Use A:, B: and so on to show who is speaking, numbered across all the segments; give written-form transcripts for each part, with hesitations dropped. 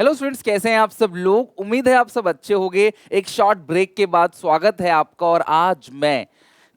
A: Hello students, कैसे हैं आप सब लोग। उम्मीद है आप सब अच्छे होंगे। एक शॉर्ट ब्रेक के बाद स्वागत है आपका। और आज मैं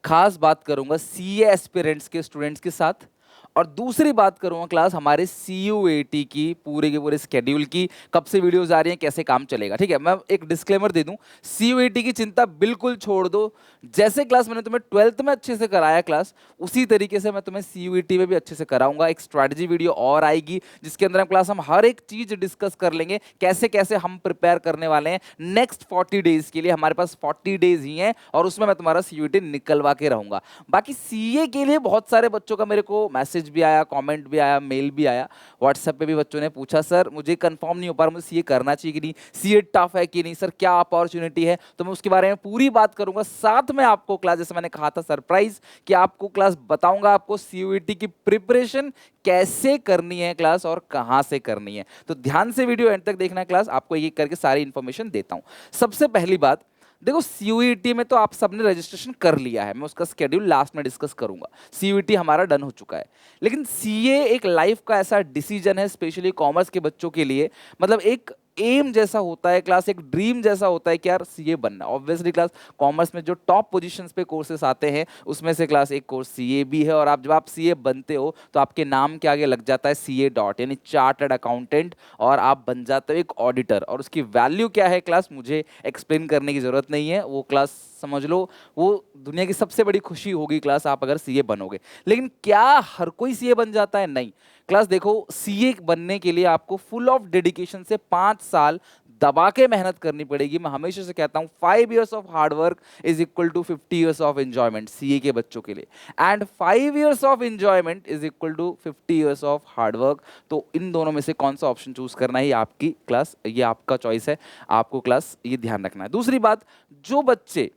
A: खास बात करूंगा सीए एस्पिरेंट्स के स्टूडेंट्स के साथ, और दूसरी बात करूंगा क्लास हमारे सीयूएटी की पूरे के पूरे स्केड्यूल की, कब से वीडियोस आ रही हैं, कैसे काम चलेगा। ठीक है, मैं एक डिस्क्लेमर दे दूं, सीयूएटी की चिंता बिल्कुल छोड़ दो। जैसे क्लास मैंने तुम्हें 12th में अच्छे से कराया क्लास, उसी तरीके से मैं तुम्हें सीयूईटी में भी अच्छे से कराऊंगा। एक स्ट्रैटेजी वीडियो और आएगी जिसके अंदर हम हर एक चीज डिस्कस कर लेंगे, कैसे कैसे हम प्रिपेयर करने वाले हैं नेक्स्ट 40 डेज के लिए। हमारे पास 40 डेज ही हैं और उसमें मैं तुम्हारा सीयूईटी निकलवा के रहूंगा। बाकी सीए के लिए बहुत सारे बच्चों का मेरे को मैसेज भी आया, कमेंट भी आया, मेल भी आया, व्हाट्सएप पे भी बच्चों ने पूछा सर मुझे कंफर्म नहीं हो पा रहा मुझे सीए करना चाहिए कि नहीं, सीए टफ है कि नहीं, सर क्या अपॉर्चुनिटी है। तो मैं उसके बारे में पूरी बात करूंगा। साथ में आपको क्लास, जैसे मैंने कहा था सरप्राइज, कि आपको क्लास बताऊंगा आपको सीयूईटी की प्रिपरेशन कैसे करनी है क्लास और कहां से करनी है। तो ध्यान से वीडियो एंड तक देखना है क्लास, आपको एक एक करके सारी इंफॉर्मेशन देता हूं। सबसे पहली बात, देखो सीयूईटी में तो आप सबने रजिस्ट्रेशन कर लिया है, मैं उसका स्केड्यूल लास्ट में डिस्कस करूंगा। सीयूईटी हमारा डन हो चुका है, लेकिन सीए एक लाइफ का ऐसा डिसीजन है, स्पेशली कॉमर्स के बच्चों के लिए। मतलब एक एम जैसा होता है क्लास, एक ड्रीम जैसा होता है कि यार सीए बनना। ऑब्वियसली क्लास कॉमर्स में जो टॉप पोजीशंस पे कोर्सेस आते हैं उसमें से क्लास एक कोर्स सीए भी है। और आप जब आप सीए बनते हो तो आपके नाम के आगे लग जाता है सीए डॉट, यानी चार्टर्ड अकाउंटेंट, और आप बन जाते हो एक ऑडिटर। और उसकी वैल्यू क्या है क्लास मुझे एक्सप्लेन करने की जरूरत नहीं है, वो क्लास समझ लो, वो दुनिया की सबसे बड़ी खुशी होगी क्लास आप अगर सीए बनोगे। लेकिन क्या हर कोई सीए बन जाता है? नहीं क्लास। देखो सीए बनने के लिए आपको फुल ऑफ डेडिकेशन से 5 साल दबा के मेहनत करनी पड़ेगी। मैं हमेशा से कहता हूं 5 years of hard work is equal to 50 years of enjoyment CA के बच्चों के लिए, and 5 years of enjoyment is equal to 50 years of hard work. तो इन दोनों में से कौन सा ऑप्शन चूज करना है, ये आपकी क्लास, ये आपका चॉइस है। आपको क्लास ये ध्यान रखना है। दूसरी बात, जो बच्चे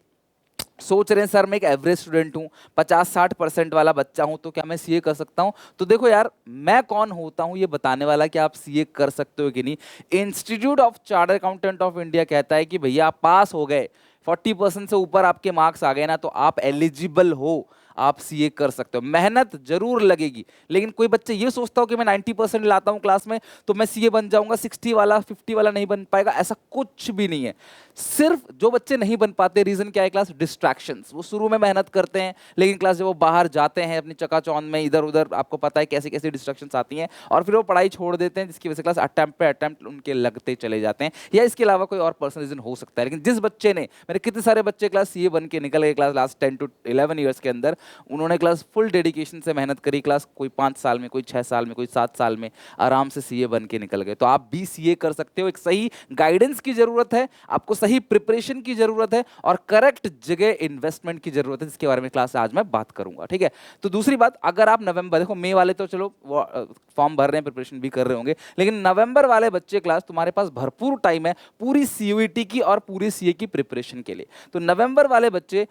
A: सोच रहे हैं सर मैं एक एवरेज स्टूडेंट हूँ, 50-60% वाला बच्चा हूँ, तो क्या मैं सीए कर सकता हूँ? तो देखो यार, मैं कौन होता हूँ ये बताने वाला कि आप सीए कर सकते हो कि नहीं। Institute of chartered accountant of India कहता है कि भैया आप पास हो गए, 40% से ऊपर आपके मार्क्स आ गए ना, तो आप एलिजिबल हो, आप सीए कर सकते हो। मेहनत जरूर लगेगी, लेकिन कोई बच्चे ये सोचता हो कि मैं 90% लाता हूं क्लास में तो मैं सीए बन जाऊंगा, 60 वाला 50 वाला नहीं बन पाएगा, ऐसा कुछ भी नहीं है। सिर्फ जो बच्चे नहीं बन पाते, रीजन क्या है क्लास? डिस्ट्रैक्शंस। वो शुरू में मेहनत करते हैं, लेकिन क्लास जब वो बाहर जाते हैं अपनी चकाचौंध में इधर उधर, आपको पता है कैसी कैसी डिस्ट्रैक्शंस आती हैं, और फिर वो पढ़ाई छोड़ देते हैं, जिसकी वजह से क्लास अटेम्प्ट पे अटेम्प्ट उनके लगते चले जाते हैं। या इसके अलावा कोई और पर्सनल रीजन हो सकता है। लेकिन जिस बच्चे ने, मेरे कितने सारे बच्चे क्लास सीए बन के निकल गए क्लास लास्ट 10 to 11 ईयर्स के अंदर, उन्होंने क्लास फुल डेडिकेशन से मेहनत करी क्लास, कोई 5 साल में, कोई 6 साल में, कोई 7 साल में आराम से सीए बन के निकल गए। तो आप भी सीए कर सकते हो। एक सही गाइडेंस की जरूरत है आपको, सही प्रिपरेशन की जरूरत है, और करेक्ट जगह इन्वेस्टमेंट की जरूरत है, जिसके बारे में क्लास आज मैं बात करूंगा। ठीक है, तो दूसरी बात, अगर आप नवंबर, देखो मई वाले तो चलो फॉर्म भर रहे हैं, प्रिपरेशन भी कर रहे होंगे, लेकिन नवंबर वाले बच्चे क्लास तुम्हारे पास भरपूर टाइम है पूरी सीयूईटी की और पूरी सीए की प्रिपरेशन के लिए। तो नवंबर वाले बच्चे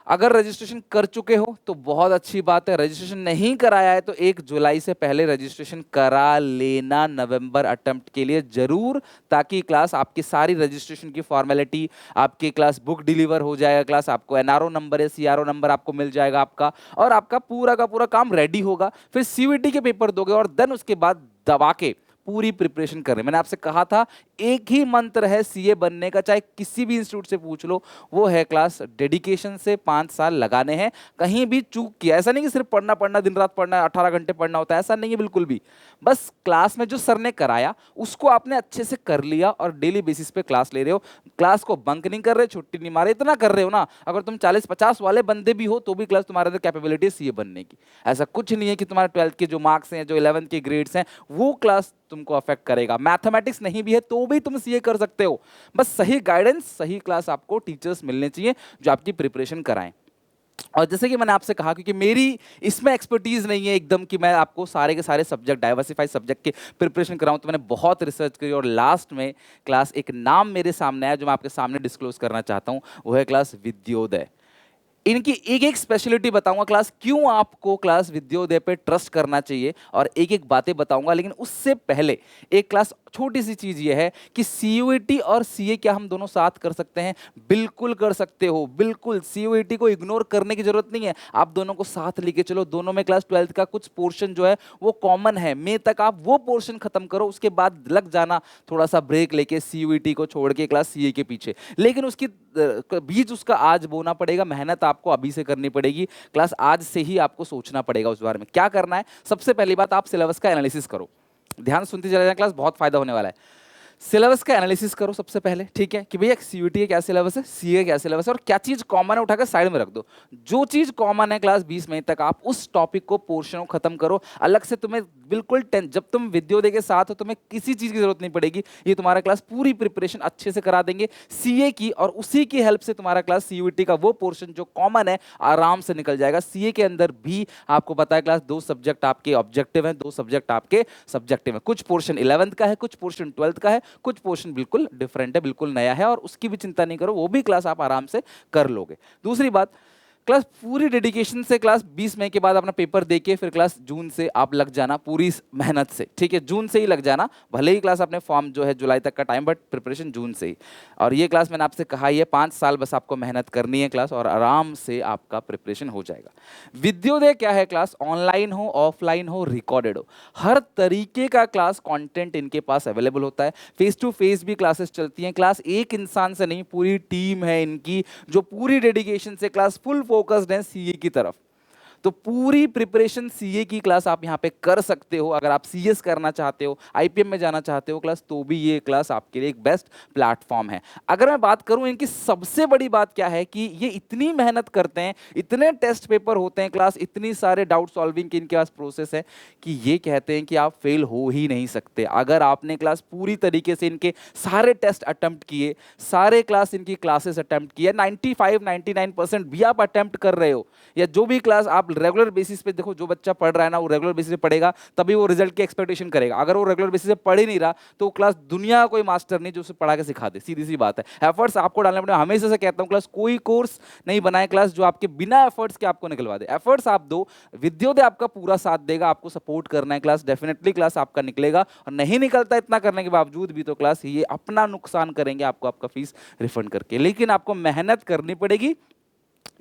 A: अगर रजिस्ट्रेशन कर चुके हो तो बहुत अच्छी बात है, रजिस्ट्रेशन नहीं कराया है तो 1 जुलाई से पहले रजिस्ट्रेशन करा लेना नवंबर अटेम्प्ट के लिए जरूर, ताकि क्लास आपकी सारी रजिस्ट्रेशन की फॉर्मेलिटी, आपकी क्लास बुक डिलीवर हो जाएगा, क्लास आपको एनआरओ नंबर है, सीआरओ नंबर आपको मिल जाएगा आपका, और आपका पूरा का पूरा काम रेडी होगा। फिर सीयूईटी के पेपर दोगे और देन उसके बाद दबा के पूरी प्रिपरेशन कर रहे हैं। मैंने आपसे कहा था एक ही मंत्र है सीए बनने का, चाहे किसी भी इंस्टीट्यूट से पूछ लो, वो है क्लास डेडिकेशन से 5 साल लगाने हैं। कहीं भी चूक किया, ऐसा नहीं कि सिर्फ पढ़ना पढ़ना, दिन रात पढ़ना, 18 घंटे पढ़ना होता है, ऐसा नहीं है बिल्कुल भी। बस क्लास में जो सर ने कराया उसको आपने अच्छे से कर लिया और डेली बेसिस पे क्लास ले रहे हो, क्लास को बंक नहीं कर रहे, छुट्टी नहीं मारे, इतना कर रहे हो ना। अगर तुम 40-50 वाले बंदे भी हो तो भी क्लास तुम्हारे अंदर कैपेबिलिटी है सीए बनने की। ऐसा कुछ नहीं है कि तुम्हारे 12th के जो मार्क्स हैं, जो 11th के ग्रेड्स हैं, वो क्लास तुमको अफेक्ट करेगा। मैथमेटिक्स नहीं भी है तो भी तुम सीए कर सकते हो। बस सही गाइडेंस, सही क्लास आपको टीचर्स मिलने चाहिए जो आपकी प्रिपरेशन कराएं। और जैसे कि मैंने आपसे कहा, क्योंकि मेरी इसमें एक्सपर्टीज नहीं है एकदम कि मैं आपको सारे के सारे सब्जेक्ट, डाइवर्सिफाइड सब्जेक्ट के प्रिपरेशन कराऊं, तो मैंने बहुत रिसर्च करी और लास्ट में क्लास एक नाम मेरे सामने आया जो मैं आपके सामने डिस्क्लोज करना चाहता हूं, वो है क्लास विद्योदय। इनकी एक एक स्पेशलिटी बताऊंगा क्लास, क्यों आपको क्लास विद्योदय पे ट्रस्ट करना चाहिए, और एक एक बातें बताऊंगा। लेकिन उससे पहले एक क्लास छोटी सी चीज ये है कि सीयूईटी और सीए क्या हम दोनों साथ कर सकते हैं? बिल्कुल कर सकते हो, बिल्कुल। सीयूईटी को इग्नोर करने की जरूरत नहीं है, आप दोनों को साथ लेके चलो। दोनों में क्लास 12th का कुछ पोर्शन जो है वो कॉमन है, मई तक आप वो पोर्शन खत्म करो, उसके बाद लग जाना थोड़ा सा ब्रेक लेके सीयूईटी को छोड़ के क्लास सीए के पीछे। लेकिन उसकी बीज उसका आज बोना पड़ेगा, मेहनत आपको अभी से करनी पड़ेगी। क्लास आज से ही आपको सोचना पड़ेगा उस बारे में क्या करना है। सबसे पहली बात, आप सिलेबस का एनालिसिस करो। ध्यान सुनते चले जाएं, क्लास बहुत फायदा होने वाला है। सिलेबस का एनालिसिस करो सबसे पहले, ठीक है, कि भैया सीयूटी का क्या सिलेबस है, सीए का क्या सिलेबस है, और क्या चीज कॉमन है उठाकर साइड में रख दो। जो चीज कॉमन है क्लास 20 मई तक आप उस टॉपिक को, पोर्शन को खत्म करो। अलग से तुम्हें बिल्कुल जब तुम विद्योदय के साथ हो तुम्हें किसी चीज की जरूरत नहीं पड़ेगी। ये तुम्हारा क्लास पूरी प्रिपरेशन अच्छे से करा देंगे सीए की, और उसी की हेल्प से तुम्हारा क्लास सीयूटी का वो पोर्शन जो कॉमन है आराम से निकल जाएगा। सीए के अंदर भी आपको पता है क्लास 2 सब्जेक्ट आपके ऑब्जेक्टिव हैं, 2 सब्जेक्ट आपके सब्जेक्टिव हैं। कुछ पोर्शन 11th का है, कुछ पोर्शन 12th का है, कुछ पोर्शन बिल्कुल डिफरेंट है, बिल्कुल नया है, और उसकी भी चिंता नहीं करो, वो भी क्लास आप आराम से कर लोगे। दूसरी बात, क्लास पूरी डेडिकेशन से क्लास 20 मई के बाद अपना पेपर देके फिर क्लास जून से आप लग जाना पूरी मेहनत से, ठीक है, जून से ही लग जाना। भले ही क्लास अपने फॉर्म जो है जुलाई तक का टाइम, बट प्रिपरेशन जून से ही। और ये क्लास मैंने आपसे कहा, ये 5 साल बस आपको मेहनत करनी है क्लास, और आराम से आपका प्रिपरेशन हो जाएगा। विद्योदय क्या है क्लास, ऑनलाइन हो, ऑफलाइन हो, रिकॉर्डेड हो, हर तरीके का क्लास कंटेंट इनके पास अवेलेबल होता है। फेस टू फेस भी क्लासेस चलती हैं। क्लास एक इंसान से नहीं, पूरी टीम है इनकी जो पूरी डेडिकेशन से क्लास फुल फोकस्ड है सीए की तरफ। तो पूरी प्रिपरेशन सीए की क्लास आप यहाँ पे कर सकते हो। अगर आप सीएस करना चाहते हो, आईपीएम में जाना चाहते हो क्लास, तो भी ये क्लास आपके लिए एक बेस्ट प्लेटफॉर्म है। अगर मैं बात करूं इनकी सबसे बड़ी बात क्या है कि ये इतनी मेहनत करते हैं, इतने टेस्ट पेपर होते हैं क्लास, इतनी सारे डाउट सॉल्विंग की इनके पास प्रोसेस है कि ये कहते हैं कि आप फेल हो ही नहीं सकते। अगर आपने क्लास पूरी तरीके से इनके सारे टेस्ट अटेम्प्ट किए, सारे क्लास इनकी क्लासेस अटेम्प्ट किए, 95-99% भी आप अटेम्प्ट कर रहे हो, या जो भी क्लास आप रेगुलर बेसिस पे, देखो जो बच्चा पढ़ रहा है ना वो रेगुलर बेसिस पे पढ़ेगा, तभी वो रिजल्ट की एक्सपेक्टेशन करेगा। अगर वो रेगुलर बेसिस पे पढ़ ही नहीं रहा तो क्लास दुनिया का कोई मास्टर नहीं जो उसे पढ़ा के सिखा दे, सीधी सी बात है। एफर्ट्स आपको डालने पड़ेगा। हमेशा से कहता हूँ क्लास कोई कोर्स नहीं बनाए क्लास जो आपके बिना एफर्ट्स के आपको निकलवा दे। एफर्ट्स आप दो, विद्योदय आपका पूरा साथ देगा, आपको सपोर्ट करना है क्लास, डेफिनेटली क्लास आपका निकलेगा। और नहीं निकलता इतना करने के बावजूद भी तो क्लास ये अपना नुकसान करेंगे आपको आपका फीस रिफंड करके। लेकिन आपको मेहनत करनी पड़ेगी,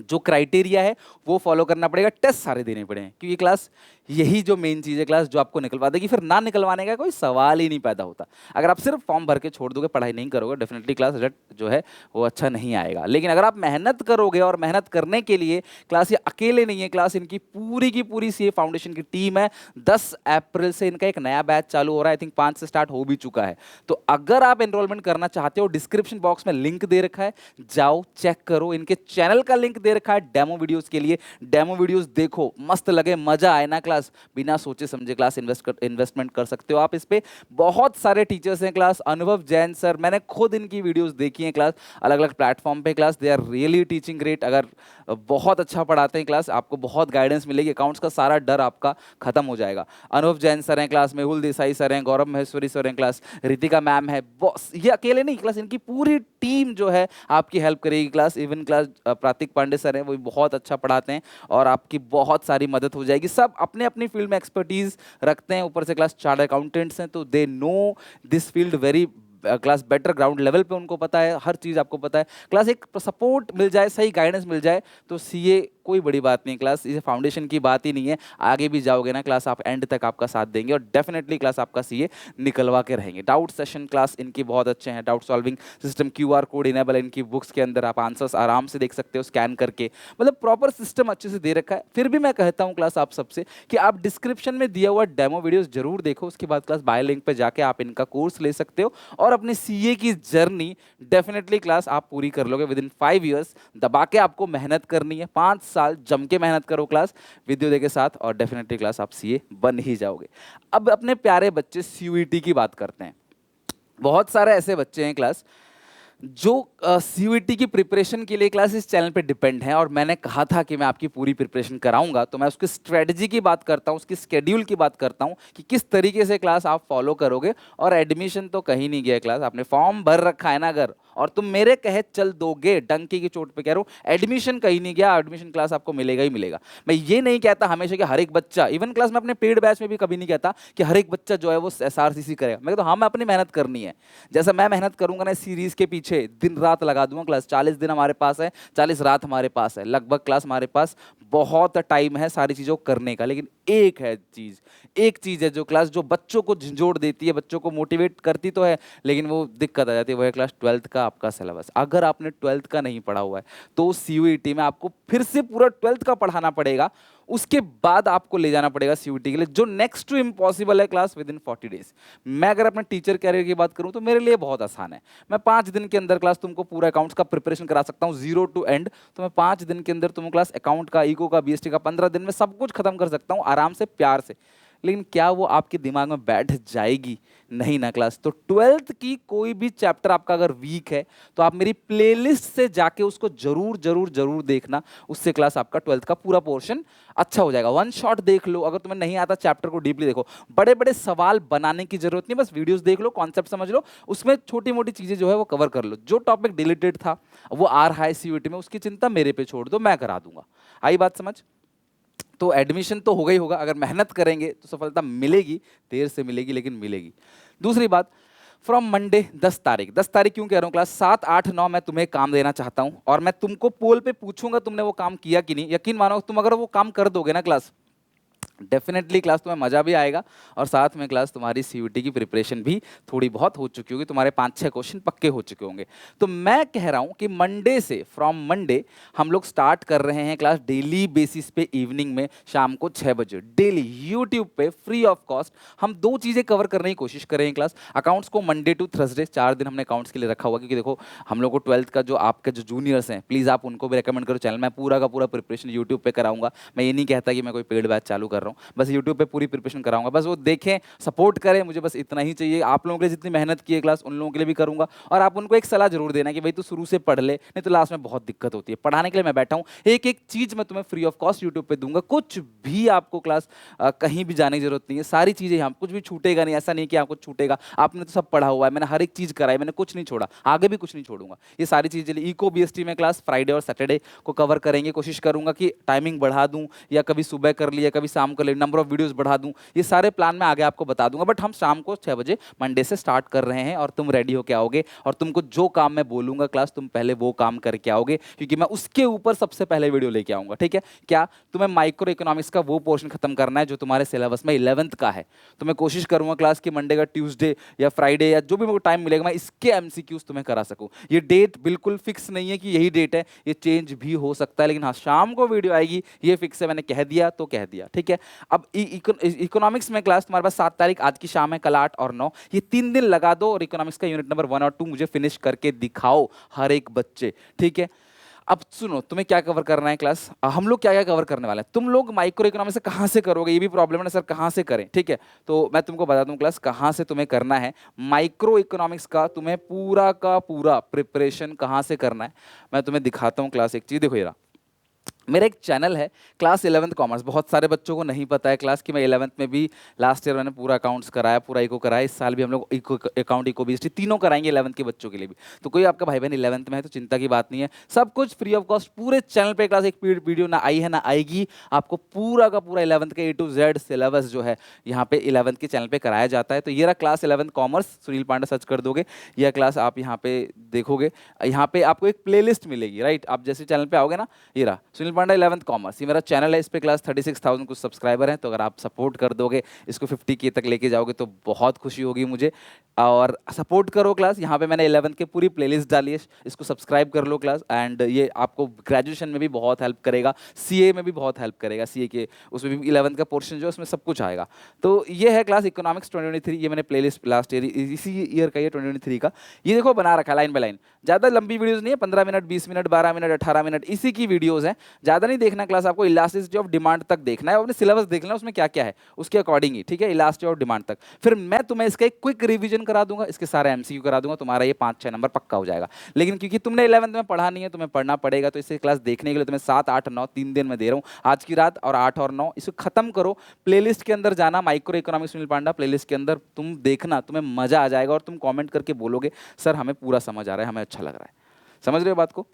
A: जो क्राइटेरिया है वो फॉलो करना पड़ेगा, टेस्ट सारे देने पड़ेंगे, क्योंकि क्लास यही जो मेन चीज़ है क्लास जो आपको निकलवा देगी। फिर ना निकलवाने का कोई सवाल ही नहीं पैदा होता। अगर आप सिर्फ फॉर्म भर के छोड़ दोगे, पढ़ाई नहीं करोगे, डेफिनेटली क्लास रिजल्ट जो है वो अच्छा नहीं आएगा। लेकिन अगर आप मेहनत करोगे, और मेहनत करने के लिए क्लास ये अकेले नहीं है, क्लास इनकी पूरी की पूरी सीए फाउंडेशन की टीम है। 10 अप्रैल से इनका एक नया बैच चालू हो रहा है, आई थिंक 5 से स्टार्ट हो भी चुका है। तो अगर आप एनरोलमेंट करना चाहते हो, डिस्क्रिप्शन बॉक्स में लिंक दे रखा है, जाओ चेक करो। इनके चैनल का लिंक दे रखा है डेमो वीडियोस के लिए, डेमो वीडियोस देखो, मस्त लगे, मजा आए ना क्लास, बिना सोचे समझे क्लास इन्वेस्टमेंट कर सकते हो आप इस पे। बहुत सारे टीचर्स हैं क्लास, अनुभव जैन सर, मैंने खुद इनकी वीडियोस देखी हैं क्लास, अलग अलग प्लेटफॉर्म पे class, they are really teaching great. अगर बहुत अच्छा पढ़ाते हैं क्लास, आपको बहुत गाइडेंस मिलेगी, अकाउंट्स का सारा डर आपका खत्म हो जाएगा। अनुभव जैन सर हैं क्लास, मेहुल देसाई सर हैं, गौरव महेश्वरी सर हैं क्लास, रितिका मैम है, बॉस ये अकेले नहीं क्लास, इनकी पूरी टीम जो है आपकी हेल्प करेगी class. Even class Pratik Pandey sir हैं, वो बहुत अच्छा पढ़ाते हैं और आपकी बहुत सारी मदद हो जाएगी। सब अपने अपनी फील्ड में एक्सपर्टीज रखते हैं, ऊपर से क्लास चार्टर्ड अकाउंटेंट्स हैं, तो they know this field very class better, ground level पे उनको पता है, हर चीज़ आपको पता है क्लास। एक सपोर्ट मिल जाए, सही गाइडेंस मिल जाए तो सीए कोई बड़ी बात नहीं क्लास, इसे फाउंडेशन की बात ही नहीं है। आगे भी जाओगे ना क्लास, आप एंड तक आपका साथ देंगे और डेफिनेटली क्लास आपका सीए निकलवा के रहेंगे। डाउट सेशन क्लास इनकी बहुत अच्छे हैं, doubt solving system, QR code enable है इनकी बुक्स के अंदर, आप आंसर्स आराम से देख सकते हो स्कैन करके, मतलब प्रॉपर सिस्टम अच्छे से दे रखा है। फिर भी मैं कहता हूँ क्लास आप सबसे कि आप डिस्क्रिप्शन में दिया हुआ डेमो वीडियोस जरूर देखो, उसके बाद क्लास बाय लिंक पे जाके आप इनका कोर्स ले सकते हो और अपने सीए की जर्नी डेफिनेटली क्लास आप पूरी कर लोगे विद इन 5 ईयर्स। दबा के आपको मेहनत करनी है, 5 साल जम के मेहनत करो क्लास विद्योदय के साथ और डेफिनेटली क्लास आप सीए बन ही जाओगे। अब अपने प्यारे बच्चे सीयूईटी की बात करते हैं। बहुत सारे ऐसे बच्चे हैं क्लास जो सीयूईटी की प्रिपरेशन के लिए क्लास इस चैनल पे डिपेंड है, और मैंने कहा था कि मैं आपकी पूरी प्रिपरेशन कराऊंगा, तो मैं उसकी स्ट्रेटजी की बात करता हूं, उसकी स्केड्यूल की बात करता हूं कि किस तरीके से क्लास आप फॉलो करोगे। और एडमिशन तो कहीं नहीं गया क्लास, आपने फॉर्म भर रखा है ना अगर, और तुम मेरे कहे चल दोगे, डंकी की चोट पे कह रहा हूँ, एडमिशन कहीं नहीं गया, एडमिशन क्लास आपको मिलेगा ही मिलेगा। मैं ये नहीं कहता हमेशा कि हर एक बच्चा, इवन क्लास में अपने पेड बैच में भी कभी नहीं कहता कि हर एक बच्चा जो है वो एसआरसीसी करेगा। मैं कहता हूँ हाँ, मैं अपनी मेहनत करनी है। जैसा मैं मेहनत करूंगा ना सीरीज के पीछे, दिन रात लगा दूंगा क्लास, 40 दिन हमारे पास है, 40 रात हमारे पास है, लगभग क्लास हमारे पास बहुत टाइम है सारी चीज़ों को करने का। लेकिन एक चीज़ है जो क्लास जो बच्चों को झंझोड़ देती है, बच्चों को मोटिवेट करती तो है, लेकिन वो दिक्कत आ जाती है, वो है क्लास 12th का आपका सिलेबस। अगर आपने 12th का नहीं पढ़ा हुआ है तो सीयूईटी में आपको फिर से पूरा 12th का पढ़ाना पड़ेगा, उसके बाद आपको ले जाना पड़ेगा सीयूईटी के लिए, जो नेक्स्ट टू इम्पॉसिबल है क्लास विद इन 40 डेज। मैं अगर अपने टीचर कैरियर की बात करूं तो मेरे लिए बहुत आसान है। मैं 5 दिन के अंदर क्लास तुमको पूरा अकाउंट्स का प्रिपरेशन करा सकता हूं, 0 to end। तो मैं 5 दिन के अंदर तुमको क्लास अकाउंट का, इको का, बीएसटी का 15 दिन में सब कुछ खत्म कर सकता हूं आराम से, प्यार से। लेकिन क्या वो आपके दिमाग में बैठ जाएगी? नहीं ना क्लास। तो 12th की कोई भी चैप्टर आपका अगर वीक है तो आप मेरी प्लेलिस्ट से जाके उसको जरूर जरूर जरूर देखना, उससे क्लास आपका 12th का पूरा पोर्शन अच्छा हो जाएगा। वन शॉट देख लो, अगर तुम्हें नहीं आता चैप्टर को डीपली देखो, बड़े बड़े सवाल बनाने की जरूरत नहीं, बस वीडियोस देख लो, कॉन्सेप्ट समझ लो, उसमें छोटी मोटी चीजें जो है वो कवर कर लो। जो टॉपिक डिलीटेड था वो आ रहा है सीयूईटी में, उसकी चिंता मेरे पे छोड़ दो, मैं करा दूंगा। आई बात समझ? तो एडमिशन तो होगा ही होगा, अगर मेहनत करेंगे तो सफलता मिलेगी, देर से मिलेगी लेकिन मिलेगी। दूसरी बात, फ्रॉम मंडे 10 तारीख, 10 तारीख क्यों कह रहा हूँ क्लास, 7, 8, 9 मैं तुम्हें काम देना चाहता हूँ, और मैं तुमको पोल पे पूछूंगा तुमने वो काम किया कि नहीं। यकीन मानो तुम अगर वो काम कर दोगे ना क्लास, डेफिनेटली क्लास तुम्हें मजा भी आएगा, और साथ में क्लास तुम्हारी सीयूईटी की प्रिपरेशन भी थोड़ी बहुत हो चुकी होगी, तुम्हारे 5-6 क्वेश्चन पक्के हो चुके होंगे। तो मैं कह रहा हूं कि मंडे से, फ्रॉम मंडे हम लोग स्टार्ट कर रहे हैं क्लास डेली बेसिस पे, इवनिंग में शाम को 6 बजे डेली यूट्यूब पे फ्री ऑफ कॉस्ट। हम 2 चीजें कवर करने की कोशिश करेंगे क्लास, अकाउंट्स को मंडे टू थर्सडे 4 दिन हमने अकाउंट्स के लिए रखा हुआ, क्योंकि देखो हम लोग को 12th का जो आपके जो जूनियर्स हैं, प्लीज आप उनको भी रिकमेंड करो चैनल। मैं पूरा का पूरा प्रिपरेशन यूट्यूब पे कराऊंगा। मैं ये नहीं कहता कि मैं कोई पेड बैच चालू कर रहा हूँ, बस यूट्यूब पे पूरी प्रिपरेशन कराऊंगा, बस वो देखें, सपोर्ट करें, मुझे बस इतना ही चाहिए। आप लोगों के लिए जितनी मेहनत की है क्लास, उन लोगों के लिए भी करूंगा, और आप उनको एक सलाह जरूर देना कि भाई तू शुरू से पढ़ ले, नहीं तो लास्ट में बहुत दिक्कत होती है। पढ़ाने के लिए मैं बैठा हूँ, एक एक चीज मैं तुम्हें फ्री ऑफ कॉस्ट यूट्यूब पे दूंगा, कुछ भी आपको क्लास कहीं भी जाने की जरूरत नहीं है, सारी चीजें यहाँ, कुछ भी छूटेगा नहीं, ऐसा नहीं कि आपको छूटेगा, आपने तो सब पढ़ा हुआ है, मैंने हर एक चीज कराई, मैंने कुछ नहीं छोड़ा, आगे भी कुछ नहीं छोड़ूंगा। ये सारी चीजें इको बीएसटी में क्लास फ्राइडे और सैटरडे को कवर करेंगे, कोशिश करूंगा कि टाइमिंग बढ़ा दूं, या कभी सुबह कर लिया, कभी शाम कर लिया, नंबर ऑफ वीडियोस बढ़ा दूं, ये सारे प्लान मैं आगे आपको बता दूंगा। बट हम शाम को 6 बजे मंडे से स्टार्ट कर रहे हैं, और तुम रेडी होके आओगे, और तुमको जो काम मैं बोलूंगा क्लास, तुम पहले वो काम करके आओगे, क्योंकि मैं उसके ऊपर सबसे पहले वीडियो लेके आऊंगा। ठीक है? क्या तुम्हें माइक्रो इकोनॉमिक्स का वो पोर्शन खत्म करना है जो तुम्हारे सिलेबस में 11th का है, तो मैं कोशिश करूंगा क्लास की मंडे का ट्यूसडे या फ्राइडे या जो भी मेरे को टाइम मिलेगा, मैं इसके एमसीक्यूज तुम्हें करा सकूं। ये डेट बिल्कुल फिक्स नहीं है कि यही डेट है, ये चेंज भी हो सकता है, लेकिन हाँ शाम को वीडियो आएगी, ये फिक्स है, मैंने कह दिया तो कह दिया। ठीक है? अब इकोनॉमिक्स में क्लास तुम्हारे पास 7 तारीख, आज की शाम है, कल 8 और 9, ये 3 दिन लगा दो, और इकोनॉमिक्स का यूनिट नंबर 1 और 2 मुझे फिनिश करके दिखाओ हर एक बच्चे। ठीक है? अब सुनो, तुम्हें क्या कवर करना है क्लास, हम लोग क्या क्या कवर करने वाले हैं। तुम लोग माइक्रो इकोनॉमिक्स से कहां से करोगे, ये भी प्रॉब्लम है ना सर, कहां से करें। ठीक है? तो मैं तुमको बता दूं क्लास कहां से तुम्हें करना है। माइक्रो इकोनॉमिक्स का तुम्हें पूरा का पूरा प्रिपरेशन कहां से करना है, मैं तुम्हें दिखाता हूं क्लास। एक चीज देखो, ये रहा मेरा एक चैनल है क्लास 11th कॉमर्स। बहुत सारे बच्चों को नहीं पता है क्लास कि मैं 11th में भी लास्ट ईयर मैंने पूरा अकाउंट्स कराया, पूरा इको कराया, इस साल भी हम लोग इको अकाउंट, इको बीएसटी तीनों कराएंगे 11th के बच्चों के लिए भी। तो कोई आपका भाई बहन 11th में है तो चिंता की बात नहीं है, सब कुछ फ्री ऑफ कॉस्ट पूरे चैनल पे क्लास, एक वीडियो ना आई है ना आएगी, आपको पूरा का पूरा 11th के A to Z सिलेबस जो है यहाँ पे 11th के चैनल पे कराया जाता है। तो ये रहा class 11th commerce, Sunil Pandey search कर दोगे, यह क्लास आप यहाँ पे देखोगे, यहाँ पे आपको एक प्लेलिस्ट मिलेगी, राइट? आप जैसे चैनल पे आओगे ना, ये रहा सुनील पांडा 11th कॉमर्स, ये मेरा चैनल है, इस पे क्लास 36,000 कुछ सब्सक्राइबर हैं। तो अगर आप सपोर्ट कर दोगे, इसको 50K तक लेके जाओगे तो बहुत खुशी होगी मुझे, और सपोर्ट करो क्लास। यहाँ पे मैंने 11th के पूरी प्लेलिस्ट डाली है, इसको सब्सक्राइब कर लो क्लास, एंड ये आपको ग्रेजुएशन में भी बहुत हेल्प करेगा, सीए में भी बहुत हेल्प करेगा, सीए के उसमें भी 11th का पोर्शन जो है उसमें सब कुछ आएगा। तो ये है क्लास इकोनॉमिक्स 2023, ये मैंने प्लेलिस्ट लास्ट ईयर, इसी ईयर का, ये 2023 का, ये देखो बना रखा लाइन बाय लाइन। ज़्यादा लंबी वीडियोज़ नहीं है, 15 मिनट, 20 मिनट, 12 मिनट, 18 मिनट, इसी की वीडियोज़ हैं। ज़्यादा नहीं देखना क्लास, आपको इलास्टिसिटी ऑफ डिमांड तक देखना है, अपने सिलेबस देखना है उसमें क्या क्या है उसके अकॉर्डिंग ही, ठीक है, इलास्टिसिटी ऑफ डिमांड तक। फिर मैं तुम्हें इसका एक क्विक रिवीजन करा दूंगा, इसके सारे एमसीक्यू करा दूंगा, तुम्हारा ये 5-6 नंबर पक्का हो जाएगा। लेकिन क्योंकि तुमने 11th में पढ़ा नहीं है, तुम्हें पढ़ना पड़ेगा, तो इसे क्लास देखने के लिए तुम्हें 7, 8, 9 3 दिन में दे रहा हूँ, आज की रात और 8 और 9 इसे खत्म करो। प्लेलिस्ट के अंदर जाना, माइक्रो इकोनॉमिक्स सुनील पांडा प्लेलिस्ट के अंदर तुम देखना, तुम्हें मजा आ जाएगा और तुम कमेंट करके बोलोगे सर हमें पूरा समझ आ रहा है, हमें अच्छा लग रहा है। समझ रहे हो बात को?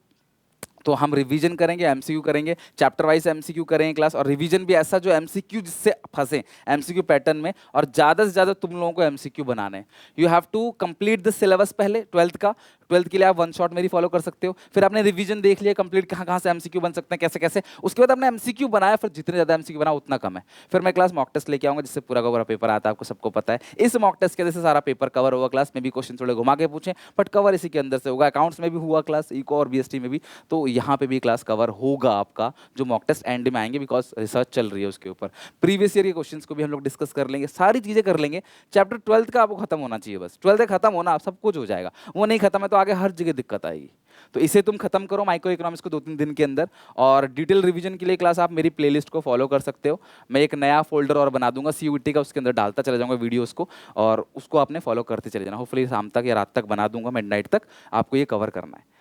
A: तो हम रिवीजन करेंगे, एमसीक्यू करेंगे, चैप्टर वाइज एमसीक्यू करेंगे क्लास, और रिवीजन भी ऐसा जो एमसीक्यू जिससे फंसे एमसीक्यू पैटर्न में, और ज़्यादा से ज़्यादा तुम लोगों को एमसीक्यू बनाने हैं। You have to complete the syllabus पहले 12th का। 12th के लिए आप वन शॉट मेरी फॉलो कर सकते हो, फिर आपने रिवीजन देख लिया कंप्लीट कहाँ कहाँ से एमसीक्यू बन सकते हैं, कैसे कैसे, उसके बाद आपने एमसीक्यू बनाया, फिर जितने ज़्यादा एमसीक्यू बना उतना कम है। फिर मैं क्लास मॉक टेस्ट लेके आऊंगा जिससे पूरा का पूरा पेपर आता है, आपको सबको पता है। इस मॉक टेस्ट के जैसे सारा पेपर कवर होगा क्लास में भी, क्वेश्चन थोड़े घुमा के पूछे बट कवर इसी के अंदर से होगा। अकाउंट्स में भी हुआ क्लास, इको और बीएसटी में भी, तो यहाँ पे भी क्लास कवर होगा आपका, जो मॉक टेस्ट एंड में आएंगे बिकॉज रिसर्च चल रही है उसके ऊपर। प्रीवियस ईयर के क्वेश्चंस को भी हम लोग डिस्कस कर लेंगे, सारी चीजें कर लेंगे। चैप्टर 12th का आपको खत्म होना चाहिए, बस 12th खत्म होना, आप सब कुछ हो जाएगा। वो नहीं खत्म है तो आगे हर जगह दिक्कत आएगी। तो इसे तुम खत्म करो माइक्रो इकोनॉमिक्स को 2-3 दिन के अंदर, और डिटेल रिवीजन के लिए क्लास आप मेरी प्लेलिस्ट को फॉलो कर सकते हो। मैं एक नया फोल्डर और बना दूंगा सीयूईटी का, उसके अंदर डालता चला जाऊंगा वीडियोस को, और उसको आपने फॉलो करते चले जाना। होपफुली शाम तक या रात तक बना दूंगा, मिडनाइट तक आपको ये कवर करना है।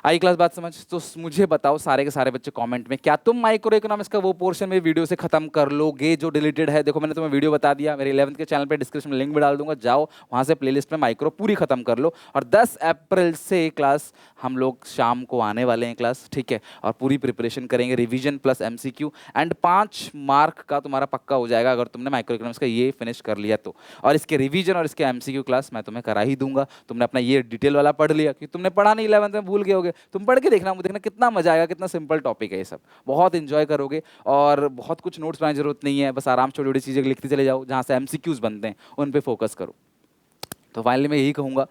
A: आई क्लास बात समझ? तो मुझे बताओ सारे के सारे बच्चे कमेंट में, क्या तुम माइक्रो इकोनॉमिक्स का वो पोर्शन में वीडियो से खत्म कर लोगे जो डिलीटेड है? देखो मैंने तुम्हें वीडियो बता दिया, मेरे 11th के चैनल पे डिस्क्रिप्शन में लिंक भी डाल दूंगा, जाओ वहां से प्लेलिस्ट में माइक्रो पूरी खत्म कर लो। और 10 अप्रैल से क्लास हम लोग शाम को आने वाले हैं क्लास, ठीक है, और पूरी प्रिपरेशन करेंगे, revision plus MCQ, and 5 mark का तुम्हारा पक्का हो जाएगा अगर तुमने माइक्रो इकोनॉमिक्स का ये फिनिश कर लिया तो। और इसके रिवीजन और इसके एमसीक्यू क्लास मैं तुम्हें करा ही दूंगा। तुमने अपना ये डिटेल वाला पढ़ लिया, क्योंकि तुमने पढ़ा नहीं 11th में, भूल गए होगे, तुम पढ़ के देखना, मुझे देखना कितना मजा आएगा, कितना सिंपल टॉपिक है ये सब, बहुत एंजॉय करोगे। और बहुत कुछ नोट्स बनाने की जरूरत नहीं है, बस आराम से छोटी छोटी चीजें लिखते चले जाओ, जहां से एमसीक्यूज बनते हैं उन पे फोकस करो। तो फाइनली मैं यही कहूंगा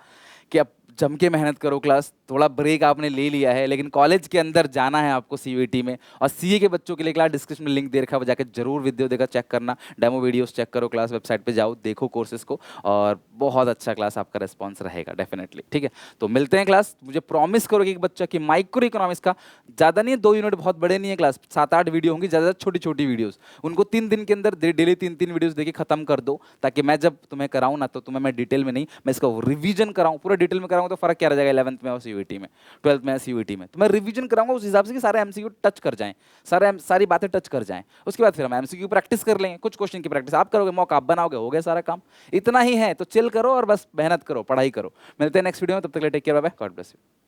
A: कि अब जम के मेहनत करो क्लास। थोड़ा ब्रेक आपने ले लिया है, लेकिन कॉलेज के अंदर जाना है आपको सीयूईटी में, और सीए के बच्चों के लिए क्लास डिस्क्रिप्शन में लिंक दे रखा है, वो जाकर जरूर वीडियो देकर चेक करना, डेमो वीडियोस चेक करो, क्लास वेबसाइट पे जाओ, देखो कोर्सेज को, और बहुत अच्छा क्लास आपका रिस्पॉन्स रहेगा डेफिनेटली, ठीक है। तो मिलते हैं क्लास। मुझे प्रॉमिस करो कि एक बच्चा की माइक्रो इकोनॉमिक्स का ज़्यादा नहीं है, 2 यूनिट बहुत बड़े नहीं है क्लास, 7-8 वीडियो होंगी, ज़्यादा छोटी छोटी वीडियोज़, उनको 3 दिन के अंदर डेली 3-3 वीडियोज़ देके खत्म कर दो, ताकि मैं जब तुम्हें कराऊँ ना, तो तुम्हें मैं डिटेल में नहीं, मैं इसका रिवीजन कराऊँ, पूरा डिटेल में कराऊँ, तो फर्क क्या रह जाएगा 11th में और सीयूईटी में, 12th में सीयूईटी में। तो मैं रिवीजन कराऊंगा उस हिसाब से कि सारे एमसीक्यू टच कर जाएं, सारी बातें टच कर जाएं, उसके बाद फिर हम एमसीक्यू प्रैक्टिस कर लेंगे, कुछ क्वेश्चन की प्रैक्टिस आप करोगे, मॉक आप बनाओगे, हो गया सारा काम। इतना ही है, तो चिल करो और बस मेहनत करो, पढ़ाई करो। मिलते हैं नेक्स्ट वीडियो में, तब तक के लिए take care, bye bye, God bless you.